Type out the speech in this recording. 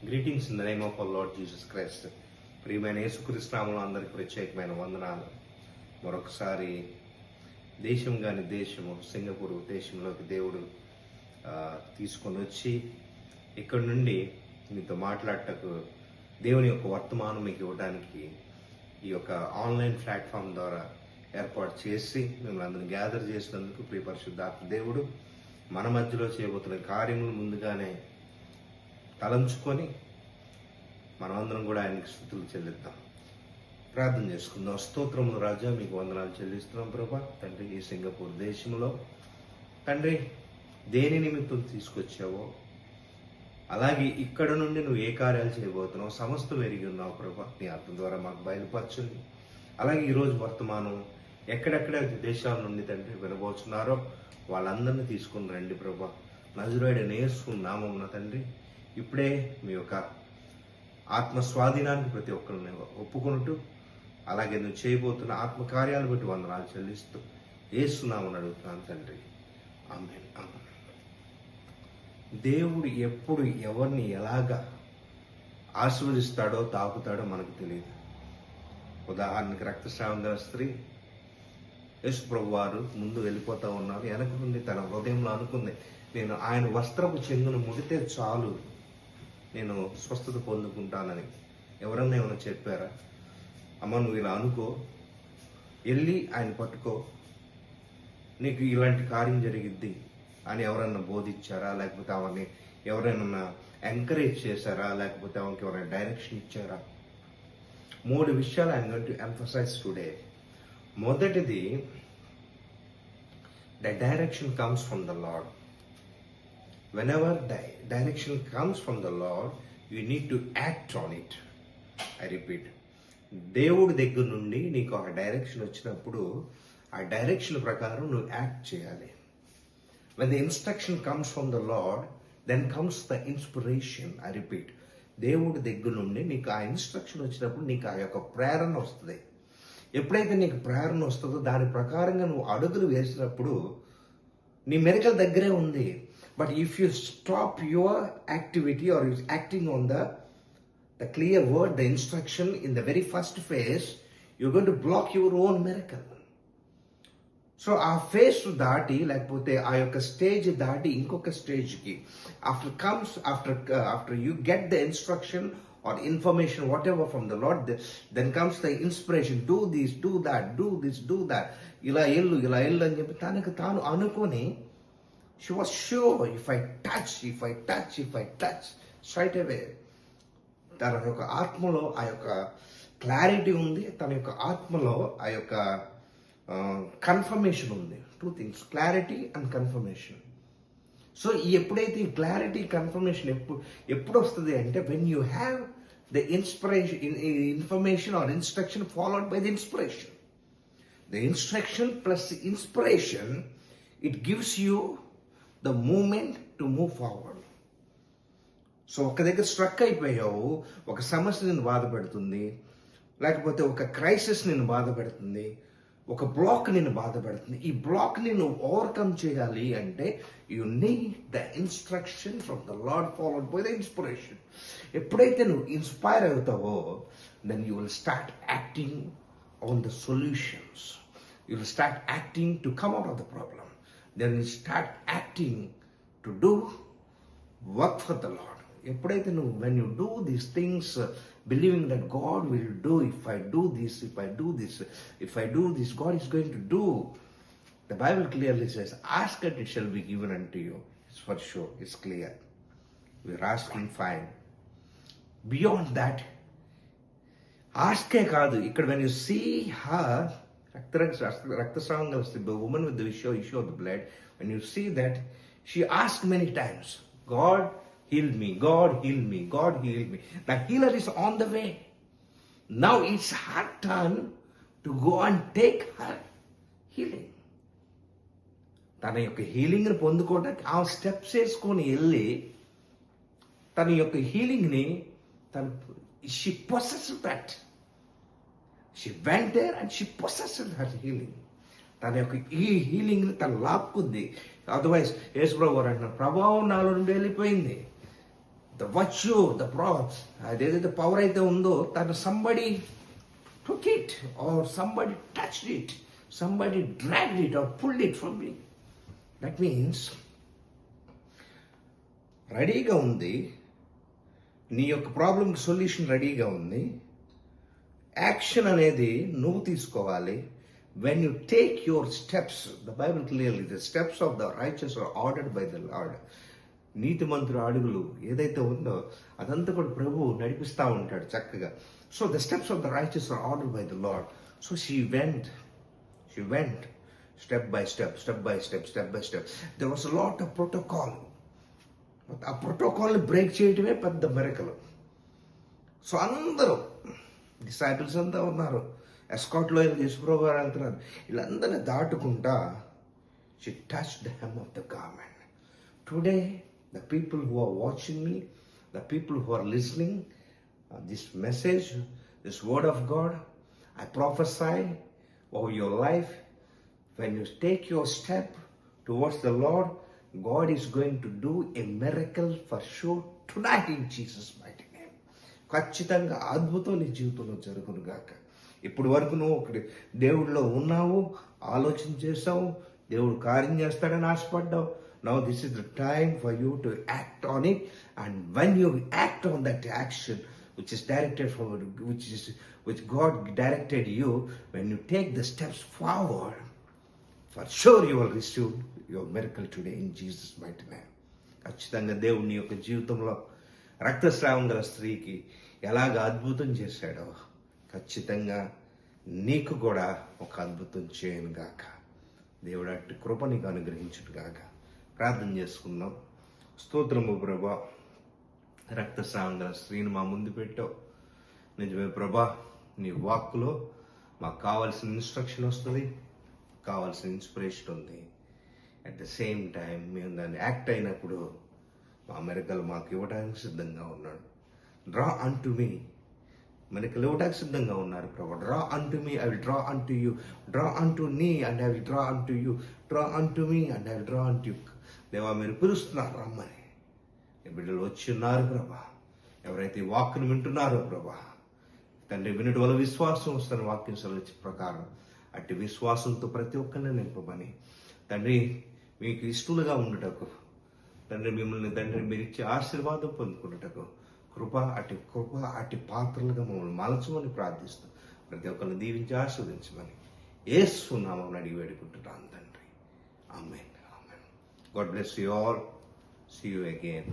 Greetings in the name of our Lord Jesus Christ. ప్రియమైన యేసుక్రీస్తు నామములో అందరికీ ప్రత్యేకమైన వందనాలు. మరొకసారి దేశము సింగపూర్ దేశంలోకి దేవుడు తీసుకొని వచ్చి ఇక్కడ నుండి మీతో మాట్లాడటకు దేవుని యొక్క వర్తమానం మీకు ఇవ్వడానికి ఈ యొక్క ఆన్లైన్ ప్లాట్ఫామ్ ద్వారా ఏర్పాటు చేసి మిమ్మల్ని అందరిని గ్యాదర్ చేసినందుకు ప్రియ పరిశుద్ధాత్మ దేవుడు మన మధ్యలో చేయబోతున్న కార్యములు ముందుగానే తలంచుకొని మనమందరం కూడా ఆయనకి స్తుతులు చెల్లిద్దాం. ప్రార్థన చేసుకుందాం. స్తోత్రములు రాజా, మీకు వందనాలు చెల్లిస్తున్నాం ప్రభా. తండ్రి, ఈ సింగపూర్ దేశంలో తండ్రి దేని నిమిత్తం తీసుకొచ్చావో, అలాగే ఇక్కడ నుండి నువ్వు ఏ కార్యాలు చేయబోతున్నావు సమస్తం ఎరిగి ఉన్నావు ప్రభా. నీ ఆత్మ ద్వారా మాకు బయలుపరచండి. అలాగే ఈరోజు వర్తమానం ఎక్కడెక్కడ దేశాల నుండి తండ్రి వినబోతున్నారో వాళ్ళందరినీ తీసుకుని రండి ప్రభా. నజరేయుడైన యేసు నామమున తండ్రి ఇప్పుడే మీ యొక్క ఆత్మ స్వాధీనానికి ప్రతి ఒక్కరిని ఒప్పుకుంటూ, అలాగే నువ్వు చేయబోతున్న ఆత్మ కార్యాలు బట్టి వందనాలు చెల్లిస్తూ యేసు నామమున అడుగుతున్నాను తండ్రి. ఆమేన్. ఆమేన్. దేవుడు ఎప్పుడు ఎవరిని ఎలాగా ఆశీర్వదిస్తాడో తాకుతాడో మనకు తెలియదు. ఉదాహరణకి రక్తస్రావం గల స్త్రీ, యేసు ప్రభు వారు ముందు వెళ్ళిపోతా ఉన్నారు. వెనక నుండి తన హృదయంలో అనుకుంది, నేను ఆయన వస్త్రపు చెంగును ముడితే చాలు, నేను స్వస్థత పొందుకుంటానని. ఎవరన్నా ఏమైనా చెప్పారా? అమ్మ నువ్వు ఇలా అనుకో, వెళ్ళి ఆయన పట్టుకో, నీకు ఇలాంటి కార్యం జరిగిద్ది అని ఎవరన్నా బోధించారా? లేకపోతే అవన్నీ ఎవరైనా ఎంకరేజ్ చేశారా? లేకపోతే ఆమెకి ఎవరైనా డైరెక్షన్ ఇచ్చారా? 3 విషయాలు I'm going to emphasize today. మొదటిది, the direction comes from the Lord. Whenever the direction comes from the Lord, you need to act on it. I repeat, దేవుడి దగ్గర నుండి నీకు ఒక డైరెక్షన్ వచ్చినప్పుడు ఆ డైరెక్షన్ ప్రకారం నువ్వు యాక్ట్ చేయాలి. When the instruction comes from the Lord, then comes the inspiration. I repeat, దేవుడి దగ్గర నుండి నీకు ఆ ఇన్స్ట్రక్షన్ వచ్చినప్పుడు నీకు ఆ యొక్క ప్రేరణ వస్తుంది. ఎప్పుడైతే నీకు ప్రేరణ వస్తుందో దాని ప్రకారంగా నువ్వు అడుగులు వేసినప్పుడు నీ మెరికల్ దగ్గరే ఉంది. But if you stop your activity or you're acting on the clear word, the instruction in the very first phase, you're going to block your own miracle. So ఆ ఫేజ్ దాటి, లేకపోతే ఆ యొక్క స్టేజ్ దాటి ఇంకొక స్టేజ్కి after you get the instruction or information whatever from the Lord, then comes the inspiration. Do this, do that, do this, do that. ఇలా ఎల్లు అని చెప్పి తనకు తాను అనుకొని, she was sure, if I touch, straight away. తన యొక్క ఆత్మలో ఆ యొక్క క్లారిటీ ఉంది, తన యొక్క ఆత్మలో ఆ యొక్క కన్ఫర్మేషన్ ఉంది. 2 things, clarity and confirmation. So ఎప్పుడైతే ఈ క్లారిటీ కన్ఫర్మేషన్ ఎప్పుడు వస్తుంది అంటే, when you have the information are instruction followed by the inspiration. The instruction plus inspiration, it gives you the movement to move forward. So ఒక దగ్గర struck అయిపోయావు, ఒక సమస్య నిన్ను బాధ పెడుతుంది, లేకపోతే ఒక క్రైసిస్ నిన్ను బాధ పెడుతుంది, ఒక బ్లాక్ నిన్ను బాధ పెడుతుంది. ఈ బ్లాక్ ని నువ్వు ఓవర్కమ్ చేయాలి అంటే you need the instruction from the Lord followed by the inspiration. ఎప్పుడైతే నువ్వు ఇన్స్పైర్ అవుతావో, then you will start acting on the solutions. You will start acting to come out of the problem. Then you start acting to do work for the Lord. ఎప్పుడైతే నువ్వు, when you do these things, believing that God will do, if I do this, God is going to do. The Bible clearly says, ask and it shall be given unto you. It's for sure, it's clear. We're asking, fine. Beyond that, ask కాదు. ఇక్కడ when you see her, రక్తస్రావం గల the woman with the issue of the blood, when you see that, she asked many times, God heal me, God heal me, God heal me. The healer is on the way. Now it's her turn to go and take her healing. తన యొక్క హీలింగ్ని పొందుకోవడానికి ఆ steps వేసుకొని వెళ్ళి తన యొక్క హీలింగ్ని she possessed that. She went there and she possessed her healing. తన యొక్క ఈ హీలింగ్ని తను లాక్కుంది. అదర్వైజ్ యేసు ప్రభు గారు అంటున్నారు, ప్రభావం నాలో నుండి వెళ్ళిపోయింది. ద వర్చ్యూ అదేదైతే పవర్ అయితే ఉందో తను somebody took it, or somebody touched it, somebody dragged it or pulled it from me. That means రెడీగా ఉంది, నీ యొక్క ప్రాబ్లంకి సొల్యూషన్ రెడీగా ఉంది. యాక్షన్ అనేది నువ్వు తీసుకోవాలి. When you take your steps, the Bible clearly, the steps of the righteous are ordered by the lord. నీతిమంతుల అడుగులు ఏదైతే ఉందో అదంతా కూడా ప్రభువు నడిపిస్తూ ఉంటాడు చక్కగా. So the steps of the righteous are ordered by the lord. So she went step by step. There was a lot of protocol. ఆ ప్రోటోకాల్ని బ్రేక్ చేయటమే పెద్ద మిరకల్. సో అందరూ డిసైపుల్స్ అంతా ఉన్నారు, ఎస్కాట్లో యేసుప్రభు గారు వెళ్తున్నారు, వీళ్ళందరినీ దాటుకుంటా she touch the hem of the garment. Today the people who are watching me, the people who are listening this message, this word of God, I prophesy over your life. When you take your step towards the Lord, God is going to do a miracle for sure tonight in Jesus' mighty name. ఖచ్చితంగా అద్భుతం నీ జీవితంలో జరుగును గాక. ఇప్పటి వరకు నువ్వు ఒకటి దేవుడిలో ఉన్నావు, ఆలోచన చేసావు, దేవుడు కార్యం చేస్తాడని ఆశపడ్డావు. Now this is the time for you to act on it, and when you act on that action which is directed forward, which God directed you, when you take the steps forward, for sure you will receive your miracle today in Jesus' mighty name. ఖచ్చితంగా దేవుని యొక్క జీవితంలో రక్తస్రావం గల స్త్రీకి ఎలాగ అద్భుతం చేశాడో ఖచ్చితంగా నీకు కూడా ఒక అద్భుతం చేయను గాక. దేవుడు అట్టి కృప నీకు అనుగ్రహించును గాక. ప్రార్థన చేసుకుందాం. స్తోత్రము ప్రభా, రక్తస్రావం గల స్త్రీని మా ముందు పెట్టావు. నిజమే ప్రభా, నీ వాక్కులో మాకు కావాల్సిన ఇన్స్ట్రక్షన్ వస్తుంది, కావాల్సిన ఇన్స్పిరేషన్ ఉంది. అట్ ద సేమ్ టైం మేము దాన్ని యాక్ట్ అయినప్పుడు మా మెరకలు మాకు ఇవ్వడానికి సిద్ధంగా ఉన్నాడు. డ్రా అన్ టు మీ, మెరకలు ఇవ్వడానికి సిద్ధంగా ఉన్నారు ప్రభా. Draw unto me, I will draw unto you. Draw unto me and I will draw unto you. Draw unto me and I will draw unto you. దేవా, మీరు పిలుస్తున్నారు రమ్మని. ఈ బిడ్డలు వచ్చి ఉన్నారు ప్రభా. ఎవరైతే వాక్కును వింటున్నారో ప్రభా, తండ్రి వినటి వల్ల విశ్వాసం వస్తున్న వాక్యం సెలవు ప్రకారం అట్టి విశ్వాసంతో ప్రతి ఒక్కరిని నింపమని తండ్రి, మీకు ఇష్టలుగా ఉండుటకు తండ్రి, మిమ్మల్ని తండ్రి మీరు ఇచ్చే ఆశీర్వాదం పొందుకున్నటకు కృప అట్టి పాత్రలుగా మమ్మల్ని మలచమని ప్రార్థిస్తూ ప్రతి ఒక్కరిని దీవించి ఆశీర్వదించమని యేసు నామమున అడిగి వేడుకుంటున్నాను తండ్రి. ఆమేన్. God bless you all. See you again.